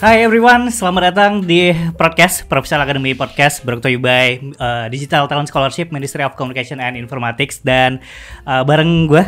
Hai everyone, selamat datang di podcast Professional Academy Podcast brought to you by Digital Talent Scholarship, Ministry of Communication and Informatics. Dan bareng gue,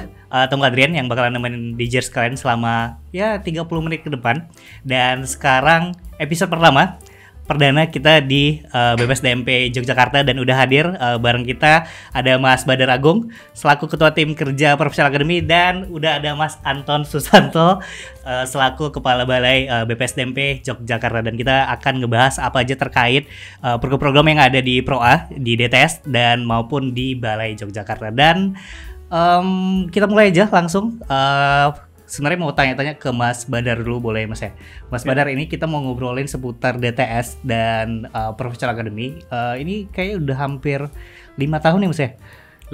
Tunggu Adrian, yang bakalan nemenin DJers kalian selama 30 menit ke depan. Dan sekarang episode pertama perdana kita di BPSDMP Yogyakarta, dan udah hadir bareng kita ada Mas Badar Agung selaku Ketua Tim Kerja Professional Academy, dan udah ada Mas Anton Susanto selaku Kepala Balai BPSDMP Yogyakarta. Dan kita akan ngebahas apa aja terkait program-program yang ada di ProA, di DTS, dan maupun di Balai Yogyakarta. Dan kita mulai aja langsung. Sebenarnya mau tanya-tanya ke Mas Badar dulu, boleh Mas ya? Mas Badar, ini kita mau ngobrolin seputar DTS dan Professional Academy. Ini kayaknya udah hampir 5 tahun ya Mas ya?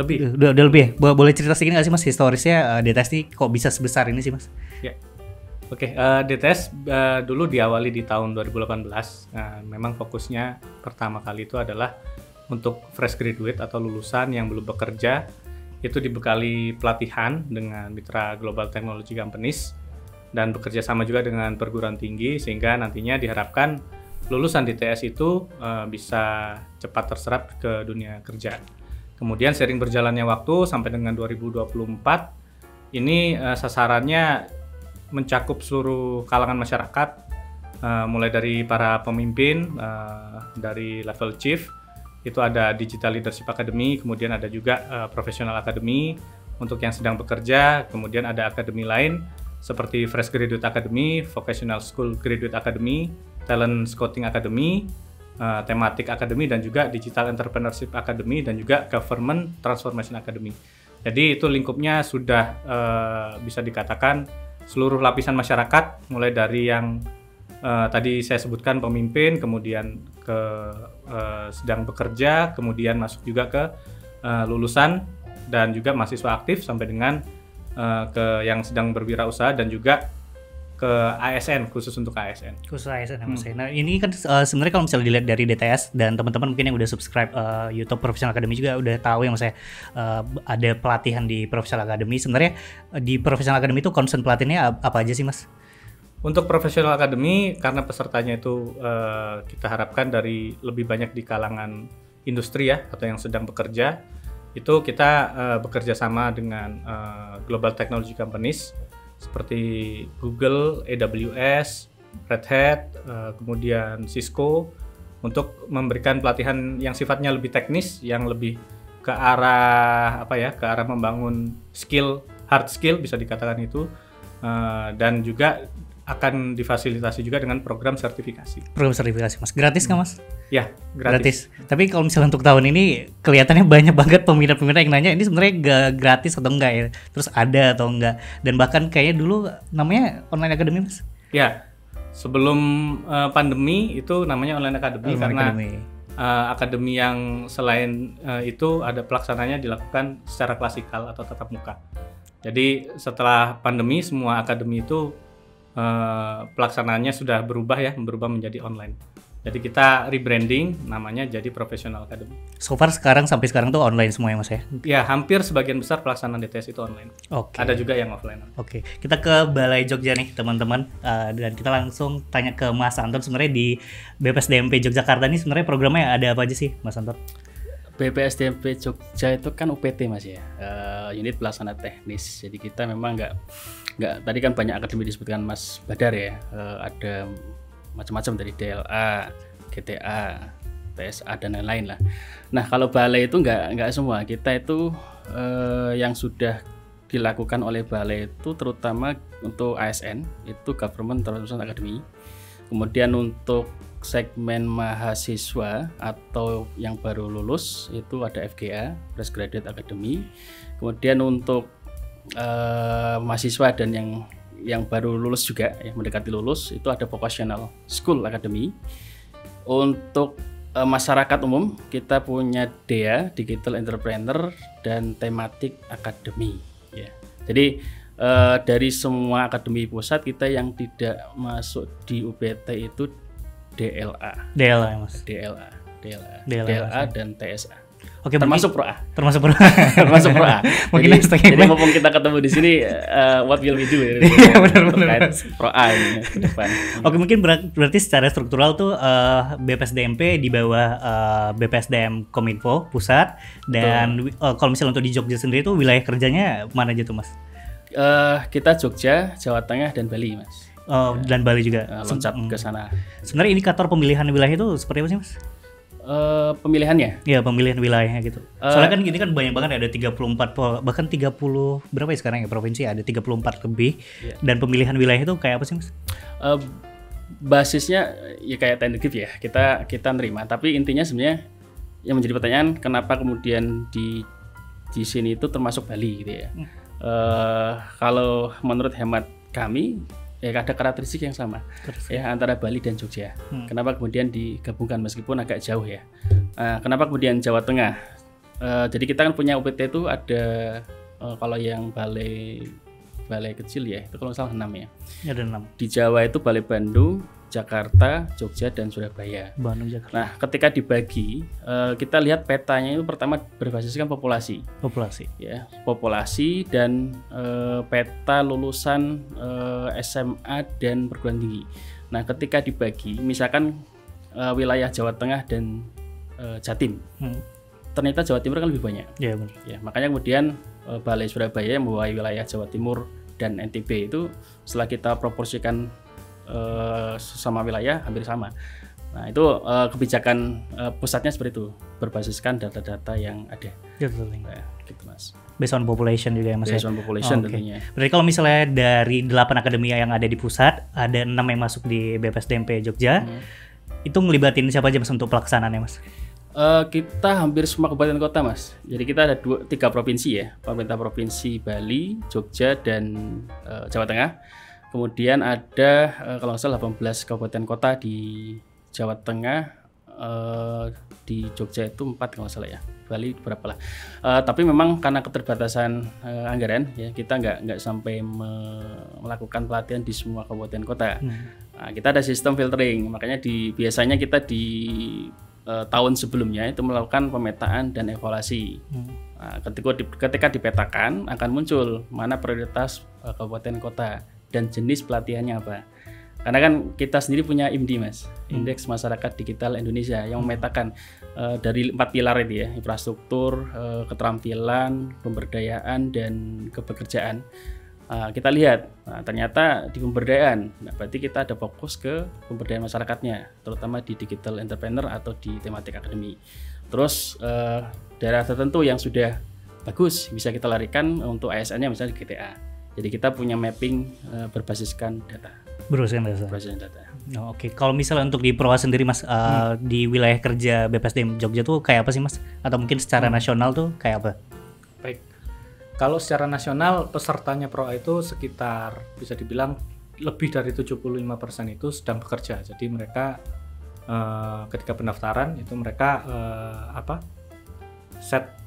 Lebih. Udah lebih ya? Boleh cerita sedikit nggak sih Mas historisnya DTS ini kok bisa sebesar ini sih Mas? Ya. Oke, DTS dulu diawali di tahun 2018. Memang fokusnya pertama kali itu adalah untuk fresh graduate atau lulusan yang belum bekerja, itu dibekali pelatihan dengan mitra Global Technology Companies dan bekerja sama juga dengan perguruan tinggi, sehingga nantinya diharapkan lulusan DTS itu bisa cepat terserap ke dunia kerja. Kemudian seiring berjalannya waktu sampai dengan 2024 ini sasarannya mencakup seluruh kalangan masyarakat, mulai dari para pemimpin dari level chief. Itu ada Digital Leadership Academy, kemudian ada juga Professional Academy untuk yang sedang bekerja, kemudian ada akademi lain seperti Fresh Graduate Academy, Vocational School Graduate Academy, Talent Scouting Academy, Thematic Academy, dan juga Digital Entrepreneurship Academy, dan juga Government Transformation Academy. Jadi itu lingkupnya sudah bisa dikatakan seluruh lapisan masyarakat, mulai dari yang tadi saya sebutkan pemimpin, kemudian ke sedang bekerja, kemudian masuk juga ke lulusan dan juga mahasiswa aktif, sampai dengan ke yang sedang berwirausaha, dan juga ke ASN, khusus untuk ASN. Khusus ASN Mas. Nah ini kan sebenarnya kalau misalnya dilihat dari DTS, dan teman-teman mungkin yang udah subscribe YouTube Professional Academy juga udah tahu ya Mas ya, ada pelatihan di Professional Academy. Sebenarnya di Professional Academy itu concern pelatihannya apa aja sih Mas? Untuk Professional Academy, karena pesertanya itu kita harapkan dari lebih banyak di kalangan industri ya, atau yang sedang bekerja, itu kita bekerja sama dengan Global Technology Companies seperti Google, AWS, Red Hat, kemudian Cisco, untuk memberikan pelatihan yang sifatnya lebih teknis, yang lebih ke arah ke arah membangun skill, hard skill bisa dikatakan itu, dan juga akan difasilitasi juga dengan program sertifikasi. Program sertifikasi Mas, gratis nggak Mas? Ya, gratis. Tapi kalau misalnya untuk tahun ini kelihatannya banyak banget peminat-peminat yang nanya ini sebenarnya gratis atau enggak ya? Terus ada atau enggak? Dan bahkan kayaknya dulu namanya online academy Mas? Ya, sebelum pandemi itu namanya online academy, karena akademi yang selain itu ada pelaksananya dilakukan secara klasikal atau tatap muka. Jadi setelah pandemi semua akademi itu pelaksanaannya sudah berubah menjadi online. Jadi kita rebranding namanya jadi Professional Academy. So far sampai sekarang tuh online semua ya Mas ya? Ya, hampir sebagian besar pelaksanaan DTS itu online. Oke. Ada juga yang offline. Oke. Kita ke Balai Jogja nih teman-teman, dan kita langsung tanya ke Mas Anton. Sebenarnya di BPSDMP Yogyakarta ini sebenarnya programnya ada apa aja sih Mas Anton? BPSDMP Jogja itu kan UPT Mas ya, unit pelaksana teknis. Jadi kita memang nggak tadi kan banyak akademi disebutkan Mas Badar ya, ada macam-macam dari DLA, GTA, TSA, dan lain-lain lah. Nah kalau balai itu nggak semua, kita itu yang sudah dilakukan oleh balai itu terutama untuk ASN itu Government Transformation Academy. Kemudian untuk segmen mahasiswa atau yang baru lulus itu ada FGA, Fresh Graduate Academy. Kemudian untuk mahasiswa dan yang baru lulus juga mendekati lulus itu ada Vocational School Academy. Untuk masyarakat umum kita punya DEA, Digital Entrepreneur, dan Thematic Academy ya. Jadi dari semua akademi pusat kita yang tidak masuk di UPT itu DLA Mas. DLA dan TSA. Oke, termasuk Pro A. Termasuk Pro. Termasuk Pro A. Mungkin jadi mumpung kita ketemu di sini, what will we do? Iya, benar-benar. Pro A ini ke depan. Oke, mungkin berarti secara struktural tuh BPSDMP di bawah BPSDM Kominfo pusat, dan kalau misalnya untuk di Jogja sendiri tuh wilayah kerjanya mana aja tuh Mas? Kita Jogja, Jawa Tengah, dan Bali, Mas. Dan Bali juga. Loncat ke sana. Sebenarnya indikator pemilihan wilayah itu seperti apa sih Mas? Pemilihannya? Iya, pemilihan wilayahnya gitu. Soalnya kan gini kan banyak banget, ada 34 bahkan 30 berapa ya sekarang ya provinsi, ada 34 lebih. Dan pemilihan wilayah itu kayak apa sih Mas? Basisnya ya kayak tentatif ya. Kita nerima, tapi intinya sebenarnya yang menjadi pertanyaan kenapa kemudian di sini itu termasuk Bali gitu ya. Kalau menurut hemat kami ya ada karakteristik yang sama ya antara Bali dan Jogja. Kenapa kemudian digabungkan meskipun agak jauh ya? Kenapa kemudian Jawa Tengah? Jadi kita kan punya UPT itu ada kalau yang balai kecil ya itu kalau salah 6 ya. Ya, ada 6. Di Jawa itu Balai Bandung, Jakarta, Jogja, dan Surabaya. Bandung, Jakarta. Nah, ketika dibagi, kita lihat petanya itu pertama berbasiskan populasi. Ya, populasi dan peta lulusan SMA dan perguruan tinggi. Nah, ketika dibagi, misalkan wilayah Jawa Tengah dan Jatim, ternyata Jawa Timur kan lebih banyak. Iya, benar. Ya, makanya kemudian Balai Surabaya yang membawahi wilayah Jawa Timur dan NTB itu setelah kita proporsikan sesama wilayah hampir sama. Nah itu kebijakan pusatnya seperti itu, berbasiskan data-data yang ada. Ya, betul. Nah, gitu Mas. Based on population juga ya Mas. Based on population tentunya. Berarti kalau misalnya dari 8 akademi yang ada di pusat, ada 6 yang masuk di BPSDMP Jogja, itu ngelibatin siapa aja Mas untuk pelaksanaannya Mas? Kita hampir semua kabupaten kota Mas. Jadi kita ada 3 provinsi ya, pemerintah provinsi Bali, Jogja, dan Jawa Tengah. Kemudian ada kalau nggak salah 18 kabupaten kota di Jawa Tengah, di Jogja itu 4 kalau nggak salah ya, Bali berapa lah. Tapi memang karena keterbatasan anggaran ya kita nggak sampai melakukan pelatihan di semua kabupaten kota. Nah, kita ada sistem filtering, makanya biasanya kita di tahun sebelumnya itu melakukan pemetaan dan evaluasi. Nah, ketika dipetakan akan muncul mana prioritas kabupaten kota dan jenis pelatihannya apa. Karena kan kita sendiri punya IMDI Mas, Indeks Masyarakat Digital Indonesia yang memetakan dari 4 pilar itu ya, infrastruktur, keterampilan, pemberdayaan, dan kepekerjaan. Kita lihat, ternyata di pemberdayaan, berarti kita ada fokus ke pemberdayaan masyarakatnya, terutama di digital entrepreneur atau di tematik akademi. Terus daerah tertentu yang sudah bagus bisa kita larikan untuk ASN-nya misalnya di GTA. Jadi kita punya mapping berbasiskan data. Berbasiskan data. Oh, Oke. Kalau misalnya untuk di Proa sendiri Mas, di wilayah kerja BPSDM Jogja tuh kayak apa sih Mas? Atau mungkin secara nasional tuh kayak apa? Baik. Kalau secara nasional pesertanya Proa itu sekitar bisa dibilang lebih dari 75% itu sedang bekerja. Jadi mereka ketika pendaftaran itu mereka set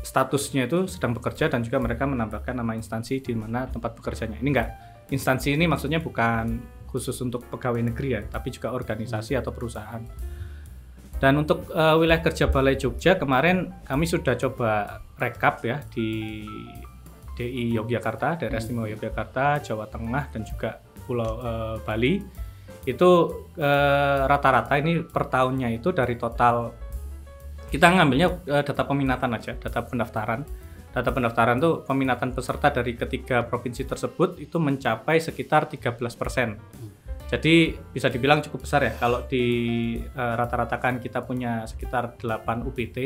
statusnya itu sedang bekerja dan juga mereka menambahkan nama instansi di mana tempat bekerjanya. Ini instansi ini maksudnya bukan khusus untuk pegawai negeri ya, tapi juga organisasi atau perusahaan. Dan untuk wilayah kerja Balai Jogja kemarin kami sudah coba rekap ya di DI Yogyakarta, Daerah Istimewa Yogyakarta, Jawa Tengah dan juga Pulau Bali. Itu rata-rata ini per tahunnya itu dari total kita ngambilnya data peminatan aja, data pendaftaran. Data pendaftaran tuh peminatan peserta dari ketiga provinsi tersebut itu mencapai sekitar 13%. Jadi bisa dibilang cukup besar ya. Kalau di rata-ratakan kita punya sekitar 8 UPT,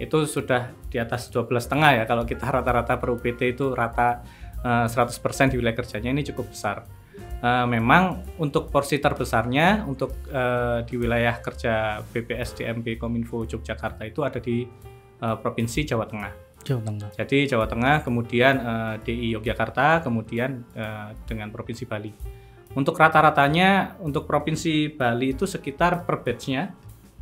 itu sudah di atas 12,5 ya. Kalau kita rata-rata per UPT itu rata 100% di wilayah kerjanya, ini cukup besar. Memang untuk porsi terbesarnya untuk di wilayah kerja BPSDMP Kominfo Yogyakarta itu ada di Provinsi Jawa Tengah. Jadi Jawa Tengah, kemudian DI Yogyakarta, kemudian dengan Provinsi Bali. Untuk rata-ratanya untuk Provinsi Bali itu sekitar per batch-nya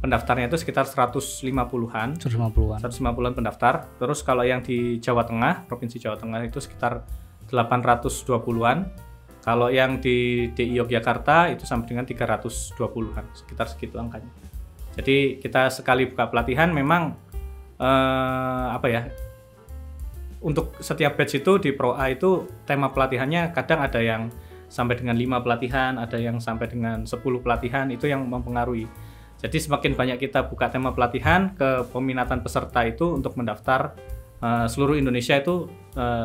pendaftarnya itu sekitar 150-an. 150-an pendaftar. Terus kalau yang di Jawa Tengah, Provinsi Jawa Tengah itu sekitar 820-an. Kalau yang di DI Yogyakarta itu sampai dengan 320-an, sekitar segitu angkanya. Jadi kita sekali buka pelatihan memang apa ya? Untuk setiap batch itu di Pro A itu tema pelatihannya kadang ada yang sampai dengan 5 pelatihan, ada yang sampai dengan 10 pelatihan, itu yang mempengaruhi. Jadi semakin banyak kita buka tema pelatihan, ke peminatan peserta itu untuk mendaftar seluruh Indonesia itu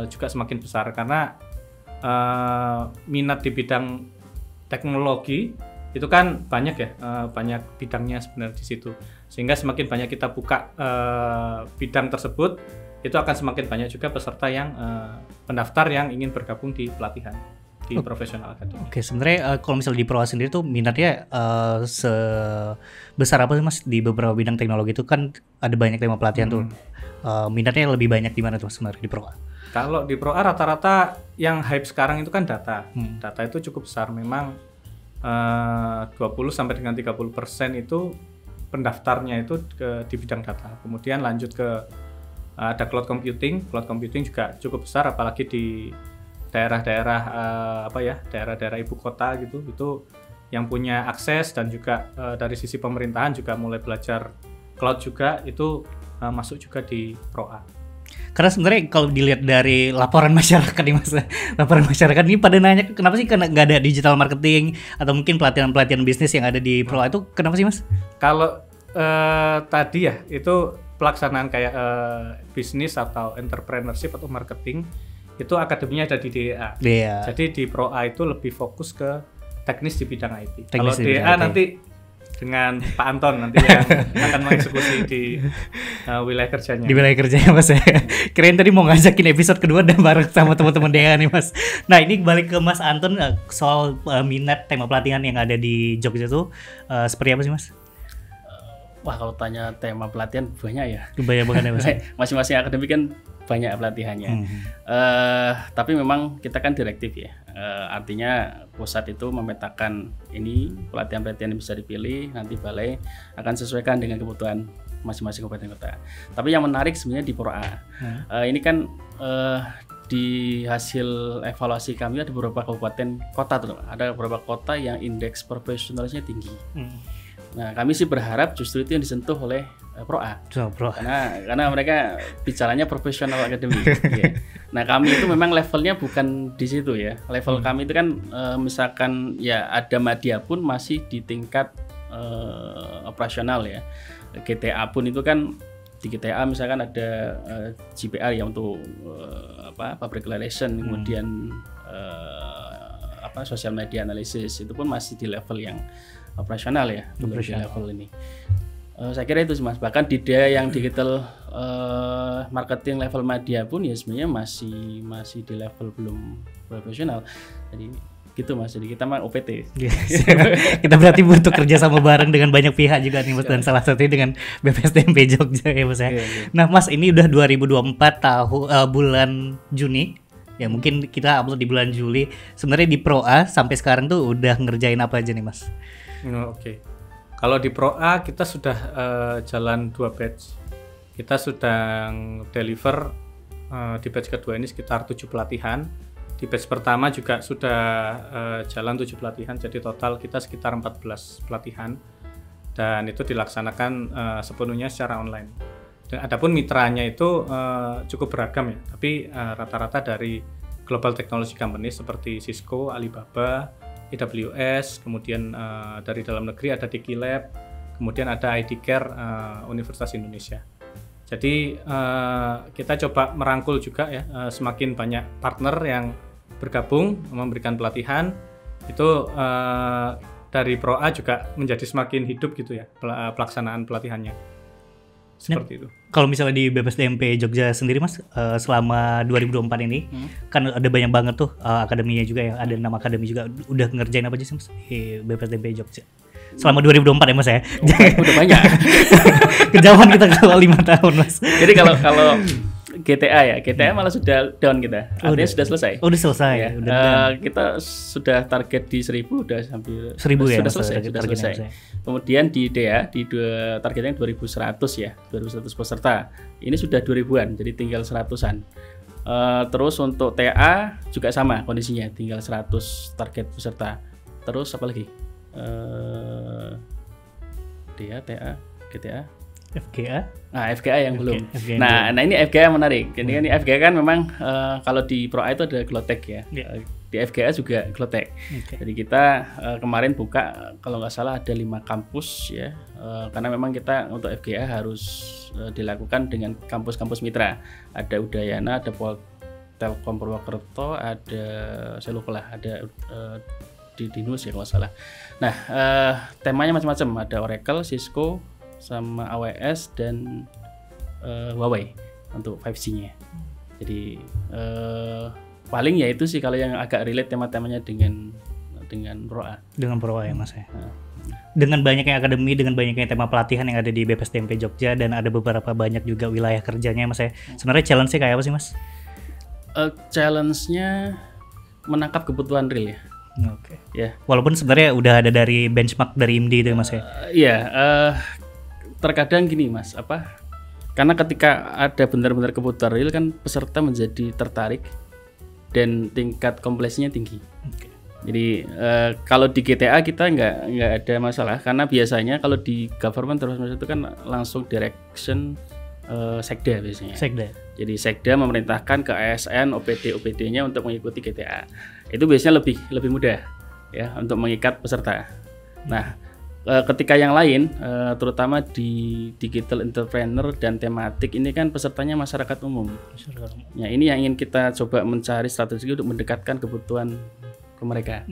juga semakin besar karena minat di bidang teknologi itu kan banyak ya, banyak bidangnya sebenarnya di situ. Sehingga semakin banyak kita buka bidang tersebut, itu akan semakin banyak juga peserta yang pendaftar yang ingin bergabung di pelatihan di Professional Academy. Oke, sebenarnya kalau misalnya di Pro A sendiri tuh minatnya sebesar apa sih Mas di beberapa bidang teknologi itu kan ada banyak tema pelatihan tuh. Minatnya lebih banyak di mana tuh sebenarnya di Pro A? Kalau di Pro A rata-rata yang hype sekarang itu kan data. Data itu cukup besar, memang 20 sampai dengan 30% itu pendaftarnya itu di bidang data. Kemudian lanjut ke ada cloud computing. Cloud computing juga cukup besar, apalagi di daerah-daerah daerah-daerah ibu kota gitu. Itu yang punya akses dan juga dari sisi pemerintahan juga mulai belajar cloud juga, itu masuk juga di Pro A. Karena sebenarnya kalau dilihat dari laporan masyarakat nih Mas, laporan masyarakat ini pada nanya kenapa sih nggak ada digital marketing atau mungkin pelatihan-pelatihan bisnis yang ada di Pro A itu kenapa sih Mas? Kalau tadi ya itu pelaksanaan kayak bisnis atau entrepreneurship atau marketing itu akademinya ada di DEA. Jadi di Pro A itu lebih fokus ke teknis di bidang IT. Kalau DEA nanti dengan Pak Anton nanti yang akan mengeksekusi di wilayah kerjanya. Di wilayah kerjanya Mas ya. Kirain tadi mau ngajakin episode kedua dan bareng sama teman-teman DEA nih Mas. Nah ini balik ke Mas Anton soal minat tema pelatihan yang ada di Jogja itu seperti apa sih Mas? Wah kalau tanya tema pelatihan banyak ya. Banyak banget ya Mas. Masing-masing akademik kan banyak pelatihannya. Tapi memang kita kan direktif ya. Artinya pusat itu memetakan ini pelatihan-pelatihan yang bisa dipilih, nanti balai akan sesuaikan dengan kebutuhan masing-masing kabupaten kota. Tapi yang menarik sebenarnya di Pro A. Ini kan di hasil evaluasi kami ada beberapa kabupaten kota tuh, ada beberapa kota yang indeks profesionalisnya tinggi. Nah, kami sih berharap justru itu yang disentuh oleh Pro A. Karena mereka bicaranya profesional akademi. Ya. Nah, kami itu memang levelnya bukan di situ ya. Level kami itu kan misalkan ya ada media pun masih di tingkat operasional ya. GTA pun itu kan di GTA misalkan ada GPR ya untuk public relation, kemudian social media analysis itu pun masih di level yang operasional ya, di level ini. Saya kira itu Mas. Bahkan di DEA yang digital marketing level media pun ya sebenarnya masih di level belum profesional. Jadi gitu Mas. Jadi kita mah OPT. Kita berarti butuh kerja sama bareng dengan banyak pihak juga nih Mas, dan salah satunya dengan BPSDMP Jogja ya Mas ya. Nah Mas, ini udah 2024 bulan Juni. Ya mungkin kita upload di bulan Juli. Sebenarnya di Pro A sampai sekarang tuh udah ngerjain apa aja nih Mas? Oke. Kalau di Pro A kita sudah jalan 2 batch. Kita sudah deliver di batch kedua ini sekitar 7 pelatihan. Di batch pertama juga sudah jalan 7 pelatihan. Jadi total kita sekitar 14 pelatihan. Dan itu dilaksanakan sepenuhnya secara online. Dan adapun mitranya itu cukup beragam ya. Tapi rata-rata dari global technology company seperti Cisco, Alibaba, AWS, kemudian dari dalam negeri ada DigiLab, kemudian ada ID Care Universitas Indonesia. Jadi kita coba merangkul juga ya, semakin banyak partner yang bergabung memberikan pelatihan, itu dari Pro A juga menjadi semakin hidup gitu ya pelaksanaan pelatihannya. Seperti itu. Kalau misalnya di BPSDMP Jogja sendiri Mas, selama 2024 ini kan ada banyak banget tuh akademinya juga ya, ada 6 akademi juga. Udah ngerjain apa aja sih Mas di BPSDMP Jogja? Selama 2024 ya Mas ya? Udah banyak. Kejauhan kita kalau 5 tahun Mas. Jadi kalau GTA malah sudah down kita. Artinya sudah selesai. Udah selesai ya. Kita sudah target di 1000 udah hampir 1000 ya. Sudah selesai. Kemudian di DEA targetnya 2100 ya, 2100 peserta. Ini sudah 2000-an, jadi tinggal 100-an. Terus untuk TA juga sama kondisinya, tinggal 100 target peserta. Terus apa lagi? DEA, TA, GTA. FGA? Nah, FGA yang belum. FGA Nah, ini FGA menarik. Jadi kan ini FGA kan memang kalau di Pro A itu ada Glotek ya. Di FGA juga Glotek. Jadi kita kemarin buka kalau nggak salah ada 5 kampus ya. Karena memang kita untuk FGA harus dilakukan dengan kampus-kampus mitra. Ada Udayana, ada Telkom Purwokerto, ada saya lupa lah, ada di Dinus ya kalau nggak salah. Nah, temanya macam-macam. Ada Oracle, Cisco, sama AWS dan Huawei untuk 5G-nya. Jadi paling ya itu sih kalau yang agak relate tema-temanya dengan Pro A. Dengan Pro A ya Mas ya. Dengan banyaknya akademi, dengan banyaknya tema pelatihan yang ada di BPSDMP Jogja dan ada beberapa banyak juga wilayah kerjanya Mas ya. Sebenarnya challenge-nya kayak apa sih Mas? Challenge-nya menangkap kebutuhan real ya. Oke. Ya. Walaupun sebenarnya udah ada dari benchmark dari IMDI itu Mas ya. Iya, terkadang gini Mas, karena ketika ada benar-benar kebutuhan real kan peserta menjadi tertarik dan tingkat kompleksinya tinggi. Oke. Jadi kalau di GTA kita nggak ada masalah karena biasanya kalau di government terus itu kan langsung direction sekda biasanya. Sekda. Jadi sekda memerintahkan ke ASN, OPD-nya untuk mengikuti GTA. Itu biasanya lebih mudah ya untuk mengikat peserta. Nah, ketika yang lain, terutama di digital entrepreneur dan tematik ini kan pesertanya masyarakat umum. Ya, ini yang ingin kita coba mencari strategi untuk mendekatkan kebutuhan ke mereka.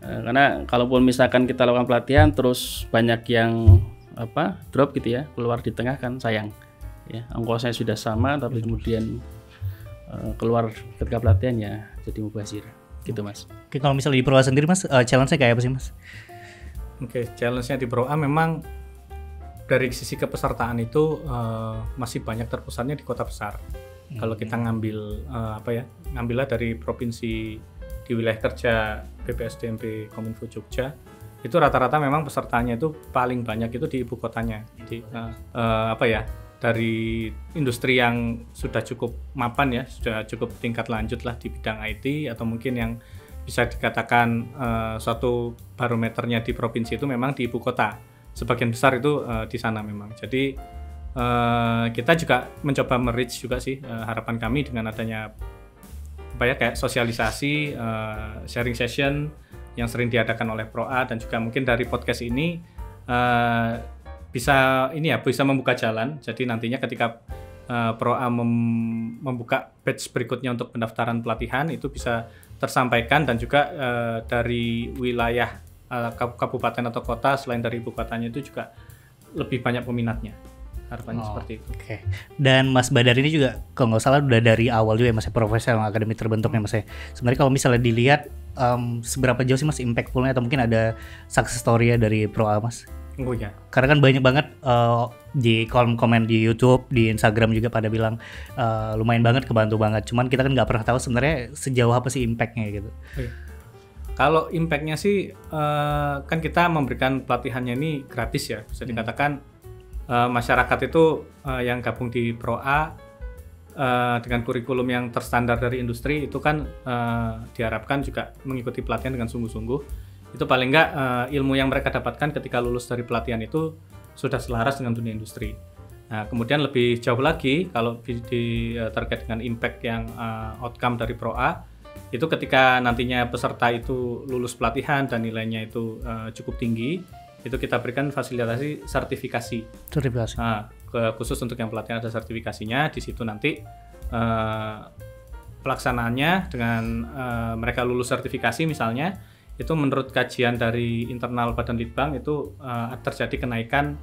Karena kalaupun misalkan kita lakukan pelatihan terus banyak yang drop gitu ya, keluar di tengah kan sayang. Ya, ongkosnya sudah sama tapi kemudian keluar ketika pelatihan ya jadi mubazir gitu Mas. Oke, kalau misalnya di Pro A sendiri Mas, challenge-nya kayak apa sih Mas? Oke, challenge-nya di Pro A memang dari sisi kepesertaan itu masih banyak terpusatnya di kota besar. Kalau kita ngambillah dari provinsi di wilayah kerja BPSDMP Kominfo Jogja, itu rata-rata memang pesertanya itu paling banyak itu di ibu kotanya. Jadi dari industri yang sudah cukup mapan ya, sudah cukup tingkat lanjut lah di bidang IT atau mungkin yang bisa dikatakan suatu barometernya di provinsi itu memang di ibu kota. Sebagian besar itu di sana memang. Jadi kita juga mencoba merich juga sih harapan kami dengan adanya kayak sosialisasi, sharing session yang sering diadakan oleh Pro A dan juga mungkin dari podcast ini bisa membuka jalan. Jadi nantinya ketika Pro A membuka batch berikutnya untuk pendaftaran pelatihan itu bisa tersampaikan dan juga dari wilayah kabupaten atau kota selain dari ibu kotanya itu juga lebih banyak peminatnya. Harapannya seperti itu. Oke. Dan Mas Badar ini juga kalau nggak salah udah dari awal juga ya Mas profesional akademi terbentuknya Mas ya. Sebenarnya kalau misalnya dilihat seberapa jauh sih Mas impactfulnya atau mungkin ada success story-nya dari Pro A Mas? Oh ya. Karena kan banyak banget di kolom komen di YouTube, di Instagram juga pada bilang lumayan banget, kebantu banget. Cuman kita kan nggak pernah tahu sebenarnya sejauh apa sih impactnya gitu. Kalau impactnya sih kan kita memberikan pelatihannya ini gratis ya, bisa dikatakan masyarakat itu yang gabung di Pro A dengan kurikulum yang terstandar dari industri itu kan diharapkan juga mengikuti pelatihan dengan sungguh-sungguh. Itu paling nggak ilmu yang mereka dapatkan ketika lulus dari pelatihan itu sudah selaras dengan dunia industri. Nah, kemudian lebih jauh lagi kalau terkait dengan impact yang outcome dari Pro A, itu ketika nantinya peserta itu lulus pelatihan dan nilainya itu cukup tinggi, itu kita berikan fasilitasi sertifikasi. Khusus untuk yang pelatihan ada sertifikasinya. Di situ nanti pelaksanaannya dengan mereka lulus sertifikasi misalnya, itu menurut kajian dari internal Badan Litbang itu terjadi kenaikan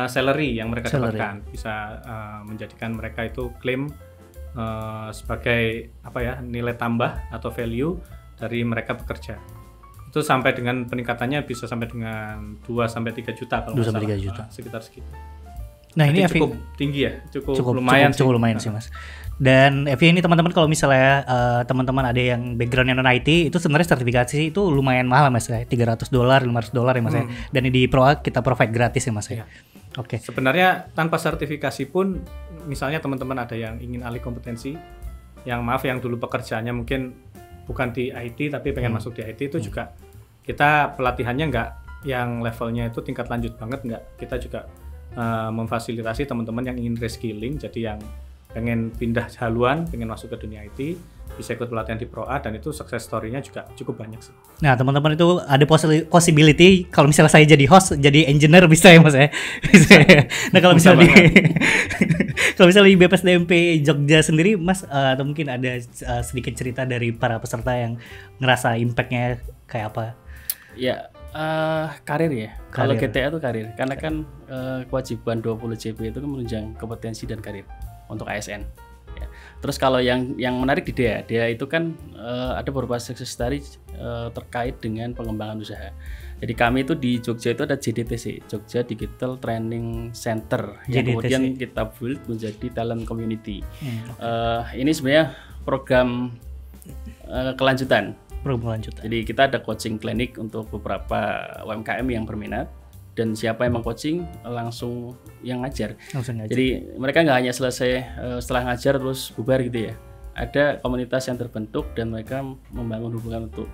salary yang mereka dapatkan, bisa menjadikan mereka itu klaim sebagai nilai tambah atau value dari mereka bekerja. Itu sampai dengan peningkatannya bisa sampai dengan 2-3 juta kalau 2-3 juta. Sekitar segitu. Nah, ini cukup tinggi ya, cukup lumayan sih Mas. Dan Evi ini teman-teman kalau misalnya teman-teman ada yang backgroundnya non IT itu sebenarnya sertifikasi itu lumayan mahal Mas ya, $300, $500 ya Mas ya. Dan di Pro A kita provide gratis ya Mas ya. Oke. Sebenarnya tanpa sertifikasi pun misalnya teman-teman ada yang ingin alih kompetensi, yang dulu pekerjaannya mungkin bukan di IT tapi pengen masuk di IT itu juga kita pelatihannya nggak yang levelnya itu tingkat lanjut banget, nggak. Kita juga memfasilitasi teman-teman yang ingin reskilling, jadi yang pengen pindah haluan, pengen masuk ke dunia IT, bisa ikut pelatihan di Pro A, dan itu success story-nya juga cukup banyak sih. Nah, teman-teman itu ada possibility kalau misalnya saya jadi host, jadi engineer bisa ya Mas ya. Bisa ya. Nah, kalau misalnya di kalau misalnya di BPSDMP Jogja sendiri Mas, atau mungkin ada sedikit cerita dari para peserta yang ngerasa impact-nya kayak apa? Ya, karir ya. Kalau Karir. GTA itu karir, karena kan kewajiban 20 JP itu kan menunjang kompetensi dan karir untuk ASN. Ya. Terus kalau yang menarik di DEA itu kan ada beberapa success story terkait dengan pengembangan usaha. Jadi kami itu di Jogja itu ada JDTC, Jogja Digital Training Center, yang JDTC. kemudian kita build menjadi talent community. Ini sebenarnya program kelanjutan. Program lanjutan. Jadi kita ada coaching klinik untuk beberapa UMKM yang berminat, dan siapa yang meng-coaching langsung yang ngajar. Langsung aja. Jadi mereka nggak hanya selesai setelah ngajar terus bubar gitu ya. Ada komunitas yang terbentuk dan mereka membangun hubungan untuk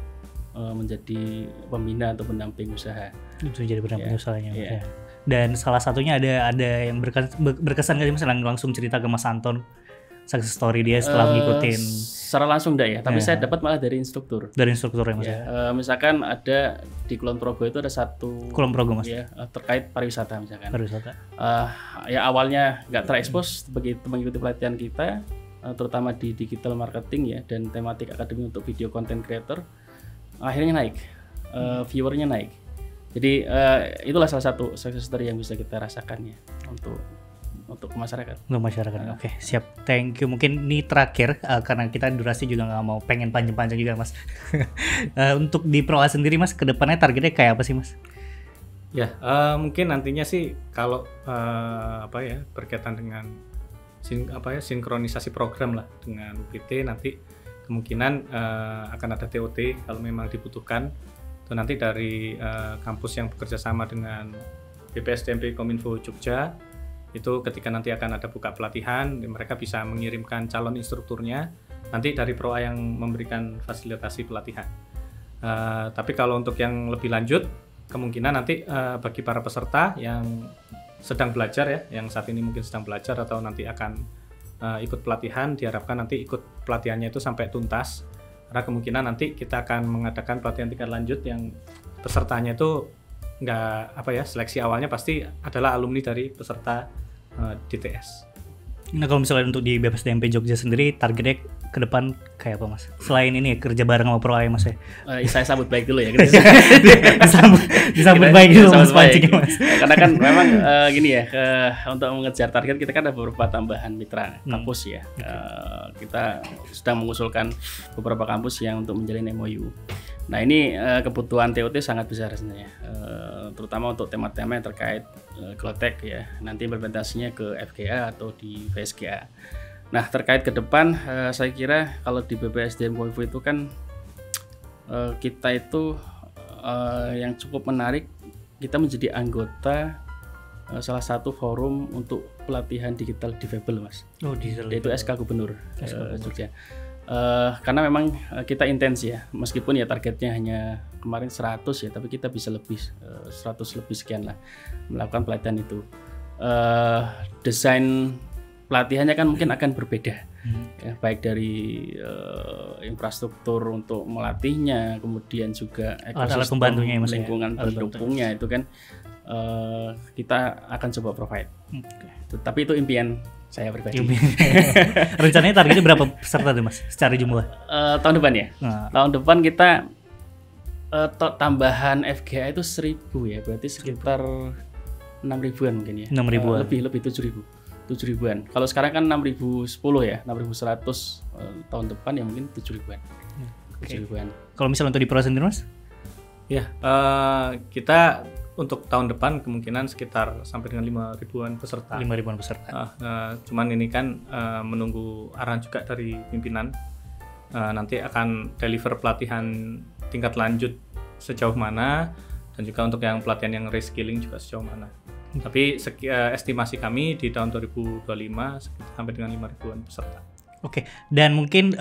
menjadi pembina atau pendamping usaha. Itu jadi pendamping usahanya. Iya. Ya. Dan salah satunya ada yang berkesan nggak sih Mas, langsung cerita ke Mas Anton success story dia setelah ngikutin Secara langsung enggak ya, tapi saya dapat malah dari instruktur. dari instrukturnya Mas. Ya, misalkan ada di Kulon Progo itu ada satu Kulon Progo Mas. ya terkait pariwisata misalkan. Pariwisata. Ya awalnya nggak terekspos begitu mengikuti pelatihan kita, terutama di digital marketing ya, dan tematik akademi untuk video content creator, akhirnya naik, viewernya naik. Jadi itulah salah satu success story yang bisa kita rasakan ya untuk masyarakat. Untuk masyarakat. Oke, siap. Thank you. Mungkin ini terakhir karena kita durasi juga nggak mau pengen panjang-panjang juga Mas. Untuk di Pro A sendiri Mas, kedepannya targetnya kayak apa sih Mas? Ya, mungkin nantinya sih kalau berkaitan dengan sinkronisasi program lah dengan UPT, nanti kemungkinan akan ada TOT kalau memang dibutuhkan. Itu nanti dari kampus yang bekerja sama dengan BPSDMP Kominfo Jogja, itu ketika nanti akan ada buka pelatihan, mereka bisa mengirimkan calon instrukturnya, nanti dari Pro A yang memberikan fasilitasi pelatihan. Tapi kalau untuk yang lebih lanjut, kemungkinan nanti bagi para peserta yang sedang belajar ya, yang saat ini mungkin sedang belajar atau nanti akan ikut pelatihan, diharapkan nanti ikut pelatihannya itu sampai tuntas, karena kemungkinan nanti kita akan mengadakan pelatihan tingkat lanjut yang pesertanya itu seleksi awalnya pasti adalah alumni dari peserta DTS. Nah, kalau misalnya untuk di BPSDMP Jogja sendiri targetnya ke depan kayak apa Mas? Selain ini kerja bareng sama Pro A ya Mas ya? Saya sambut baik dulu ya. disambut baik dulu Mas pancing Mas. Karena kan memang gini ya, untuk mengejar target kita kan ada beberapa tambahan mitra kampus ya. Kita sedang mengusulkan beberapa kampus yang untuk menjalin MOU. Nah ini kebutuhan TOT sangat besar sebenarnya, terutama untuk tema-tema yang terkait Cloudtech ya, nanti implementasinya ke FGA atau di VSGA. Nah terkait ke depan, saya kira kalau di BPSDM Kominfo itu kan kita itu yang cukup menarik, kita menjadi anggota salah satu forum untuk pelatihan digital difabel Mas. Oh, digital. Yaitu SK Gubernur Jogja. Karena memang kita intens ya, meskipun ya targetnya hanya kemarin 100 ya, tapi kita bisa lebih 100 lebih sekian lah melakukan pelatihan itu. Desain pelatihannya kan mungkin akan berbeda, ya, baik dari infrastruktur untuk melatihnya, kemudian juga ekosistem pembantunya, lingkungan pendukungnya itu kan kita akan coba provide. Tapi itu impian saya pribadi. Rencananya targetnya berapa peserta tuh Mas secara jumlah? Tahun depan ya. Tahun depan kita tambahan FGA itu 1.000 ya, berarti sekitar 6.000-an mungkin ya. 6.000-an. Lebih 7.000-an. Kalau sekarang kan 6.010 ya, 6.100 tahun depan ya mungkin 7.000-an. 7.000-an. Kalau misalnya untuk di Pro sendiri Mas? Ya, kita untuk tahun depan kemungkinan sekitar sampai dengan 5.000-an peserta. 5.000-an peserta. Cuman ini kan menunggu arahan juga dari pimpinan. Nanti akan deliver pelatihan tingkat lanjut sejauh mana, dan juga untuk yang pelatihan yang reskilling juga sejauh mana. Tapi estimasi kami di tahun 2025 sampai dengan 5.000-an peserta. Oke, dan mungkin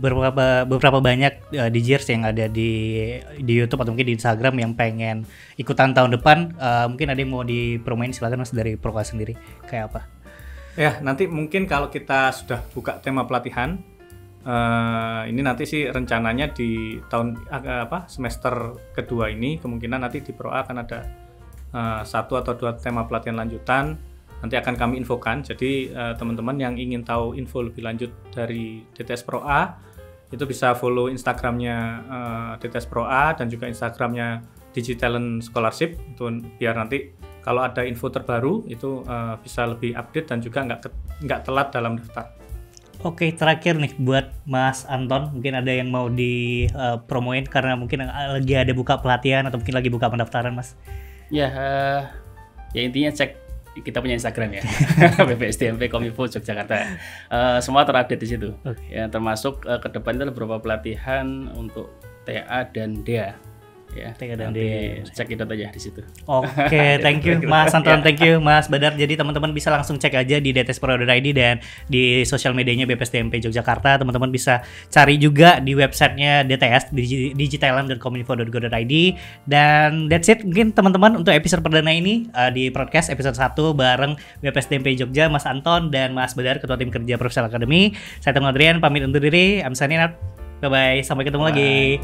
beberapa banyak DJers yang ada di YouTube atau mungkin di Instagram yang pengen ikutan tahun depan, mungkin ada yang mau dipromoin, silakan Mas dari Proka sendiri kayak apa? Ya, nanti mungkin kalau kita sudah buka tema pelatihan, ini nanti sih rencananya di semester kedua ini kemungkinan nanti di Proa akan ada 1 atau 2 tema pelatihan lanjutan. Nanti akan kami infokan, jadi teman-teman yang ingin tahu info lebih lanjut dari DTS Pro A itu bisa follow Instagramnya DTS Pro A dan juga Instagramnya Digitalent Scholarship, itu biar nanti kalau ada info terbaru itu bisa lebih update dan juga nggak telat dalam daftar. Oke, terakhir nih buat Mas Anton, mungkin ada yang mau dipromoin karena mungkin lagi ada buka pelatihan atau mungkin lagi buka pendaftaran, Mas? Ya, ya intinya cek kita punya Instagram ya, BPSDMP Kominfo Yogyakarta. Semua terupdate di situ. Okay. Ya, termasuk ke depan itu ada beberapa pelatihan untuk TA dan DEA. Ya, TA dan DEA. Cek itu aja di situ. Oke, thank you Mas Anton, thank you Mas Badar. Jadi teman-teman bisa langsung cek aja di dtspro.id dan di sosial medianya BPSDMP Yogyakarta. Teman-teman bisa cari juga di websitenya DTS digitalent.kominfo.go.id. Dan that's it mungkin teman-teman untuk episode perdana ini di podcast episode 1 bareng BPSDMP Jogja, Mas Anton dan Mas Badar, Ketua Tim Kerja Profesional Academy. Saya Tengku Adrian pamit undur diri. I'm signing out. Bye-bye. Sampai ketemu lagi.